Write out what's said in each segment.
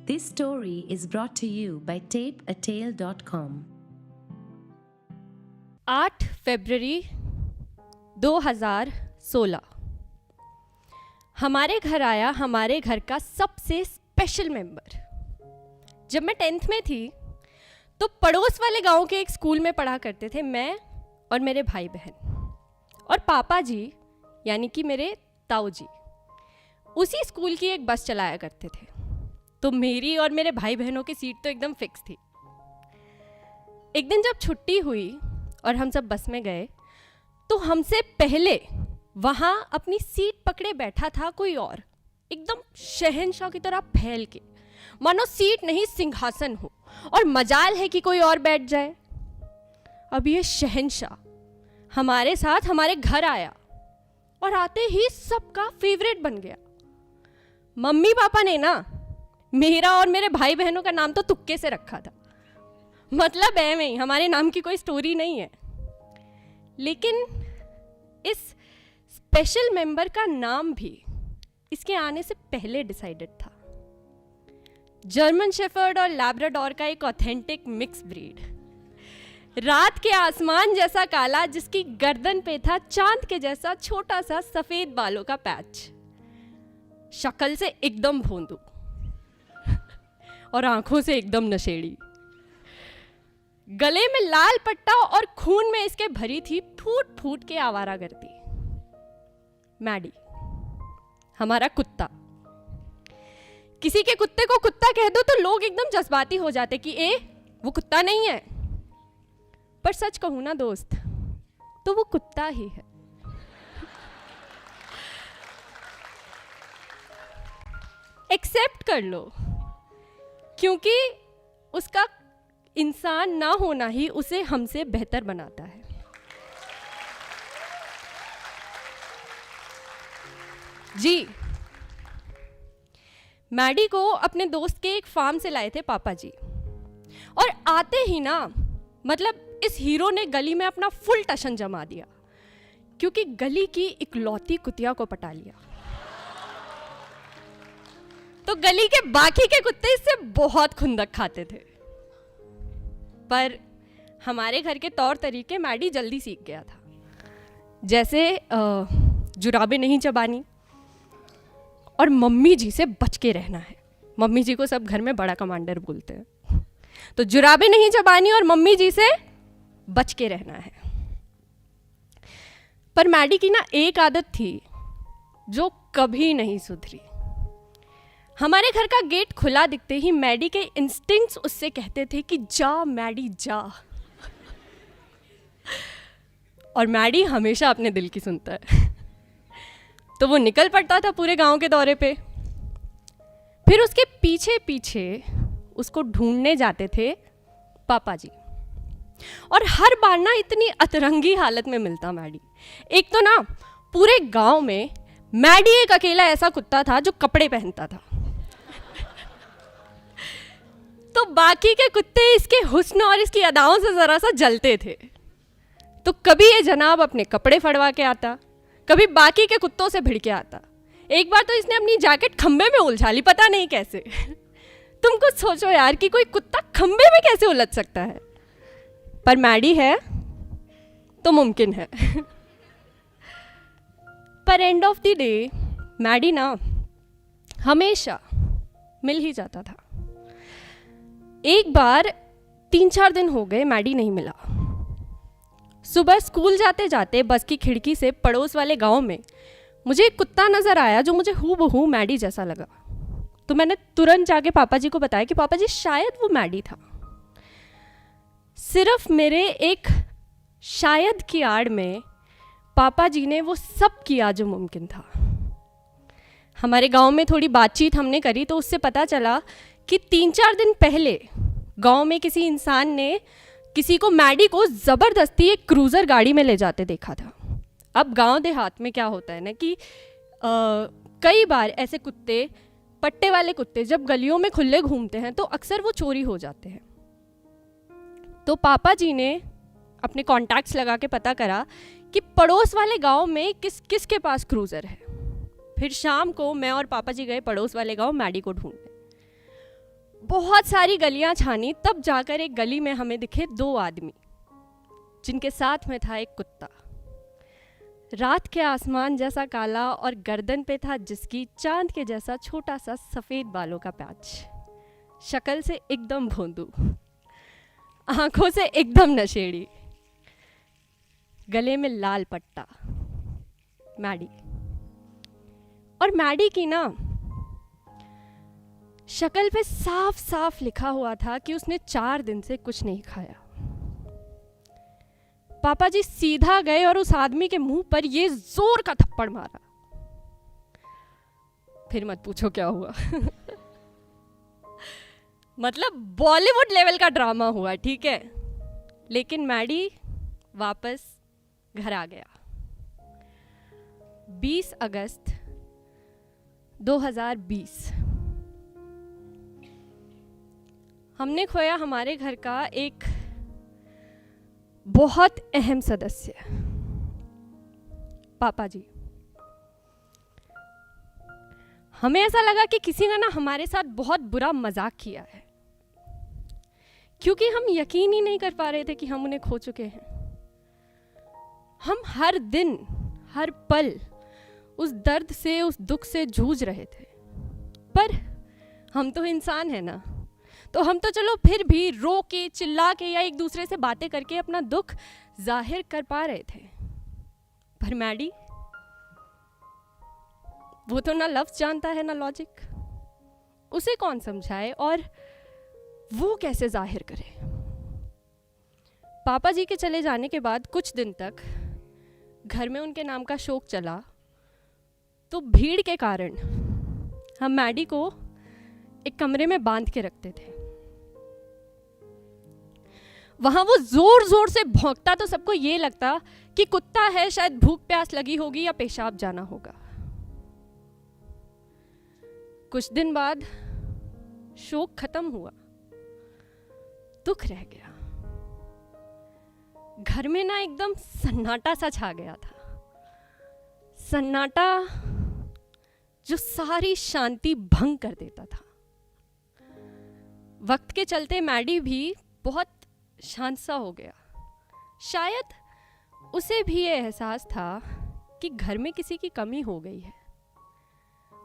This story is brought to you by tapeatale.com. 8 फरवरी 2016 हमारे घर आया हमारे घर का सबसे स्पेशल मेंबर। जब मैं 10th में थी तो पड़ोस वाले गांव के एक स्कूल में पढ़ा करते थे मैं और मेरे भाई बहन, और पापा जी यानी कि मेरे ताऊ जी उसी स्कूल की एक बस चलाया करते थे। तो मेरी और मेरे भाई बहनों की सीट तो एकदम फिक्स थी। एक दिन जब छुट्टी हुई और हम सब बस में गए तो हमसे पहले वहाँ अपनी सीट पकड़े बैठा था कोई और, एकदम शहंशाह की तरह फैल के, मानो सीट नहीं सिंहासन हो और मजाल है कि कोई और बैठ जाए। अब ये शहंशाह हमारे साथ हमारे घर आया और आते ही सबका फेवरेट बन गया। मम्मी पापा ने ना मेरा और मेरे भाई बहनों का नाम तो तुक्के से रखा था, मतलब है में हमारे नाम की कोई स्टोरी नहीं है, लेकिन इस स्पेशल मेंबर का नाम भी इसके आने से पहले डिसाइडेड था। जर्मन शेफर्ड और लैब्राडोर का एक ऑथेंटिक मिक्स ब्रीड, रात के आसमान जैसा काला जिसकी गर्दन पे था चांद के जैसा छोटा सा सफेद बालों का पैच, शक्ल से एकदम भोंदू और आंखों से एकदम नशेड़ी, गले में लाल पट्टा और खून में इसके भरी थी फूट फूट के आवारागर्दी। मैडी हमारा कुत्ता। किसी के कुत्ते को कुत्ता कह दो तो लोग एकदम जज्बाती हो जाते कि वो कुत्ता नहीं है, पर सच कहूं ना दोस्त तो वो कुत्ता ही है। एक्सेप्ट कर लो, क्योंकि उसका इंसान ना होना ही उसे हमसे बेहतर बनाता है। जी, मैडी को अपने दोस्त के एक फार्म से लाए थे पापा जी, और आते ही ना मतलब इस हीरो ने गली में अपना फुल टशन जमा दिया, क्योंकि गली की इकलौती कुतिया को पटा लिया। तो गली के बाकी के कुत्ते इससे बहुत खुंदक खाते थे, पर हमारे घर के तौर तरीके मैडी जल्दी सीख गया था, जैसे जुराबें नहीं चबानी और मम्मी जी से बच के रहना है। मम्मी जी को सब घर में बड़ा कमांडर बोलते हैं, तो जुराबें नहीं चबानी और मम्मी जी से बच के रहना है। पर मैडी की ना एक आदत थी जो कभी नहीं सुधरी। हमारे घर का गेट खुला दिखते ही मैडी के इंस्टिंक्ट्स उससे कहते थे कि जा मैडी जा, और मैडी हमेशा अपने दिल की सुनता है। तो वो निकल पड़ता था पूरे गांव के दौरे पे। फिर उसके पीछे पीछे उसको ढूंढने जाते थे पापा जी, और हर बार ना इतनी अतरंगी हालत में मिलता मैडी। एक तो ना पूरे गांव में मैडी एक अकेला ऐसा कुत्ता था जो कपड़े पहनता था, तो बाकी के कुत्ते इसके हुस्न और इसकी अदाओं से जरा सा जलते थे। तो कभी ये जनाब अपने कपड़े फड़वा के आता, कभी बाकी के कुत्तों से भिड़ के आता। एक बार तो इसने अपनी जैकेट खंबे में उलझा ली, पता नहीं कैसे। तुम कुछ सोचो यार कि कोई कुत्ता खंबे में कैसे उलझ सकता है, पर मैडी है तो मुमकिन है। पर end of the day Maddy ना हमेशा मिल ही जाता था। एक बार 3-4 दिन हो गए मैडी नहीं मिला। सुबह स्कूल जाते जाते बस की खिड़की से पड़ोस वाले गांव में मुझे एक कुत्ता नजर आया जो मुझे हूबहू मैडी जैसा लगा। तो मैंने तुरंत जाके पापा जी को बताया कि पापा जी शायद वो मैडी था। सिर्फ मेरे एक शायद की आड़ में पापा जी ने वो सब किया जो मुमकिन था। हमारे गांव में थोड़ी बातचीत हमने करी तो उससे पता चला कि 3-4 दिन पहले गांव में किसी इंसान ने किसी को मैडी को ज़बरदस्ती एक क्रूज़र गाड़ी में ले जाते देखा था। अब गांव देहात में क्या होता है ना कि कई बार ऐसे कुत्ते, पट्टे वाले कुत्ते जब गलियों में खुले घूमते हैं तो अक्सर वो चोरी हो जाते हैं। तो पापा जी ने अपने कॉन्टैक्ट्स लगा के पता करा कि पड़ोस वाले गांव में किस के पास क्रूज़र है। फिर शाम को मैं और पापा जी गए पड़ोस वाले गांव मैडी को ढूंढने। बहुत सारी गलियां छानी, तब जाकर एक गली में हमें दिखे 2 आदमी, जिनके साथ में था एक कुत्ता। रात के आसमान जैसा काला और गर्दन पे था जिसकी चांद के जैसा छोटा सा सफ़ेद बालों का पैच। शक्ल से एकदम भोंदू, आंखों से एकदम नशेड़ी, गले में लाल पट्टा। मैडी। और मैडी की ना शक्ल पे साफ साफ लिखा हुआ था कि उसने 4 दिन से कुछ नहीं खाया। पापा जी सीधा गए और उस आदमी के मुंह पर ये जोर का थप्पड़ मारा। फिर मत पूछो क्या हुआ। मतलब बॉलीवुड लेवल का ड्रामा हुआ, ठीक है। लेकिन मैडी वापस घर आ गया। 20 अगस्त 2020 हमने खोया हमारे घर का एक बहुत अहम सदस्य, पापा जी। हमें ऐसा लगा कि किसी ने ना हमारे साथ बहुत बुरा मजाक किया है, क्योंकि हम यकीन ही नहीं कर पा रहे थे कि हम उन्हें खो चुके हैं। हम हर दिन हर पल उस दर्द से, उस दुख से जूझ रहे थे। पर हम तो इंसान हैं ना, तो हम तो चलो फिर भी रो के, चिल्ला के या एक दूसरे से बातें करके अपना दुख जाहिर कर पा रहे थे। पर मैडी, वो तो ना लफ्ज़ जानता है ना लॉजिक। उसे कौन समझाए और वो कैसे जाहिर करे। पापा जी के चले जाने के बाद कुछ दिन तक घर में उनके नाम का शोक चला। तो भीड़ के कारण हम मैडी को एक कमरे में बांध के रखते थे। वहां वो जोर जोर से भौंकता तो सबको ये लगता कि कुत्ता है, शायद भूख प्यास लगी होगी या पेशाब जाना होगा। कुछ दिन बाद शोक खत्म हुआ, दुख रह गया। घर में ना एकदम सन्नाटा सा छा गया था। सन्नाटा जो सारी शांति भंग कर देता था। वक्त के चलते मैडी भी बहुत शांत सा हो गया। शायद उसे भी ये एहसास था कि घर में किसी की कमी हो गई है।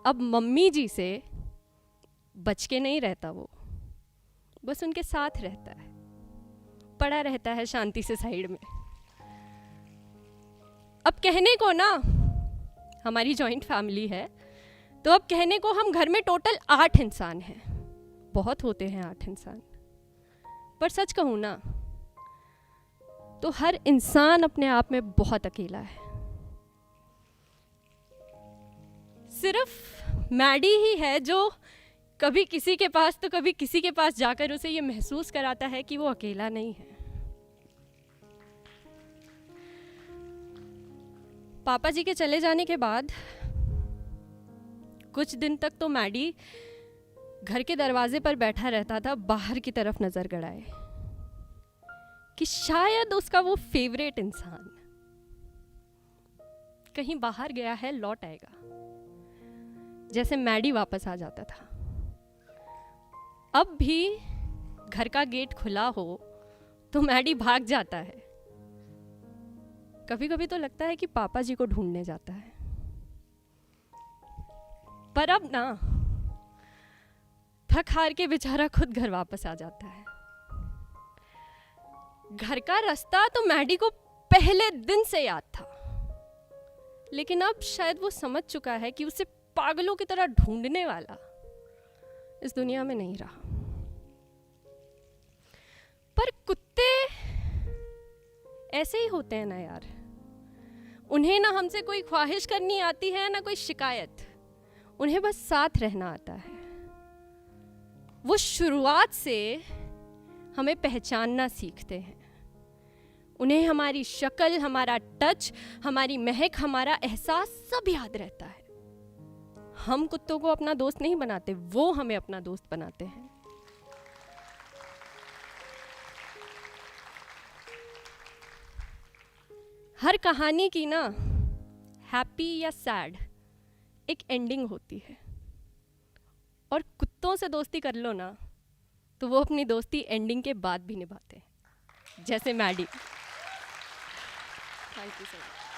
अब मम्मी जी से बच के नहीं रहता, वो बस उनके साथ रहता है, पड़ा रहता है शांति से साइड में। अब कहने को ना हमारी जॉइंट फैमिली है, तो अब कहने को हम घर में टोटल 8 इंसान हैं। बहुत होते हैं 8 इंसान, पर सच कहूँ ना तो हर इंसान अपने आप में बहुत अकेला है। सिर्फ मैडी ही है जो कभी किसी के पास तो कभी किसी के पास जाकर उसे ये महसूस कराता है कि वो अकेला नहीं है। पापा जी के चले जाने के बाद कुछ दिन तक तो मैडी घर के दरवाजे पर बैठा रहता था, बाहर की तरफ नजर गड़ाए कि शायद उसका वो फेवरेट इंसान कहीं बाहर गया है, लौट आएगा। जैसे मैडी वापस आ जाता था। अब भी घर का गेट खुला हो तो मैडी भाग जाता है। कभी कभी तो लगता है कि पापा जी को ढूंढने जाता है। पर अब ना थक हार के बेचारा खुद घर वापस आ जाता है। घर का रास्ता तो मैडी को पहले दिन से याद था, लेकिन अब शायद वो समझ चुका है कि उसे पागलों की तरह ढूंढने वाला इस दुनिया में नहीं रहा। पर कुत्ते ऐसे ही होते हैं ना यार। उन्हें ना हमसे कोई ख्वाहिश करनी आती है, ना कोई शिकायत। उन्हें बस साथ रहना आता है। वो शुरुआत से हमें पहचानना सीखते हैं। उन्हें हमारी शक्ल, हमारा टच, हमारी महक, हमारा एहसास सब याद रहता है। हम कुत्तों को अपना दोस्त नहीं बनाते, वो हमें अपना दोस्त बनाते हैं। हर कहानी की ना हैप्पी या सैड एक एंडिंग होती है, और कुत्तों से दोस्ती कर लो ना तो वो अपनी दोस्ती एंडिंग के बाद भी निभाते हैं, जैसे Maddy. Thank you so much.